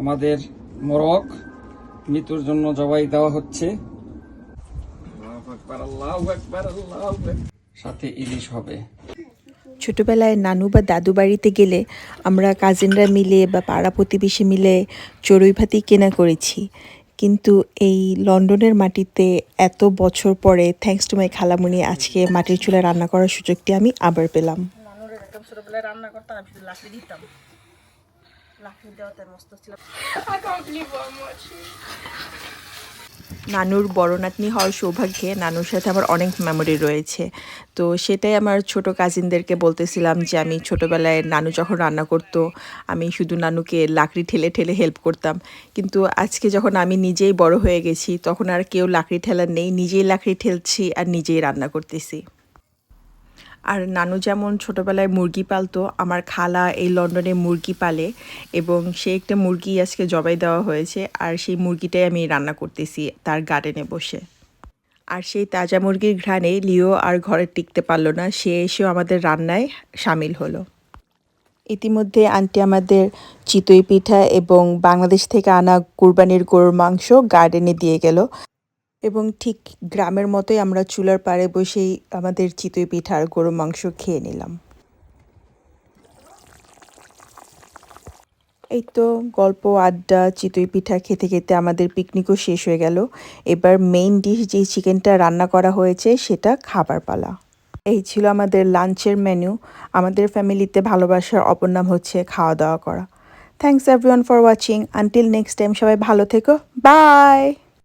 আমাদের মোরগ মৃত্যুর জন্য জবাই দেওয়া হচ্ছে। সাথে ইলিশ হবে। ছোটবেলায় নানু বা দাদু বাড়িতে গেলে আমরা কাজিনরা মিলে বা পাড়া প্রতিবেশী মিলে চড়ুই ভাতি কেনা করেছি, কিন্তু এই লন্ডনের মাটিতে এত বছর পরে থ্যাঙ্কস টু মাই খালামুনি আজকে মাটির চুলায় রান্না করার সুযোগটি আমি আবার পেলাম। নানুর একদম ছোটবেলায় রান্না করতাম, আমি শুধু লাকড়ি দিতাম, লাকড়ি দেওয়াতে মস্ত ছিল। নানুর বড় নাতনি হওয়ার সৌভাগ্যে নানুর সাথে আমার অনেক মেমোরি রয়েছে। তো সেটাই আমার ছোট কাজিনদেরকে বলতেছিলাম যে আমি ছোটবেলায় নানু যখন রান্না করতো আমি শুধু নানুকে লাকড়ি ঠেলে ঠেলে হেল্প করতাম, কিন্তু আজকে যখন আমি নিজেই বড় হয়ে গেছি তখন আর কেউ লাকড়ি ঠেলা নেই, নিজেই লাকড়ি ঠেলছি আর নিজেই রান্না করতেছি। আর নানু যেমন ছোটোবেলায় মুরগি পালতো, আমার খালা এই লন্ডনে মুরগি পালে এবং সে একটা মুরগি আজকে জবাই দেওয়া হয়েছে আর সেই মুরগিটাই আমি রান্না করতেছি তার গার্ডেনে বসে। আর সেই তাজা মুরগির ঘ্রাণে লিও আর ঘরে টিকতে পারলো না, সে এসেও আমাদের রান্নায় সামিল হলো। ইতিমধ্যে আন্টি আমাদের চিতই পিঠা এবং বাংলাদেশ থেকে আনা কুরবানির গরুর মাংস গার্ডেনে দিয়ে গেল এবং ঠিক গ্রামের মতোই আমরা চুলার পাড়ে বসেই আমাদের চিতই পিঠা আর গরুর মাংস খেয়ে নিলাম। এই তো গল্প আড্ডা চিতই পিঠা খেতে খেতে আমাদের পিকনিকও শেষ হয়ে গেল। এবার মেইন ডিশ যে চিকেনটা রান্না করা হয়েছে সেটা খাবার পালা। এই ছিল আমাদের লাঞ্চের মেনু। আমাদের ফ্যামিলিতে ভালোবাসার অপর নাম হচ্ছে খাওয়া দাওয়া করা। Thanks everyone for watching. Until next time সবাই ভালো থেকো, বাই।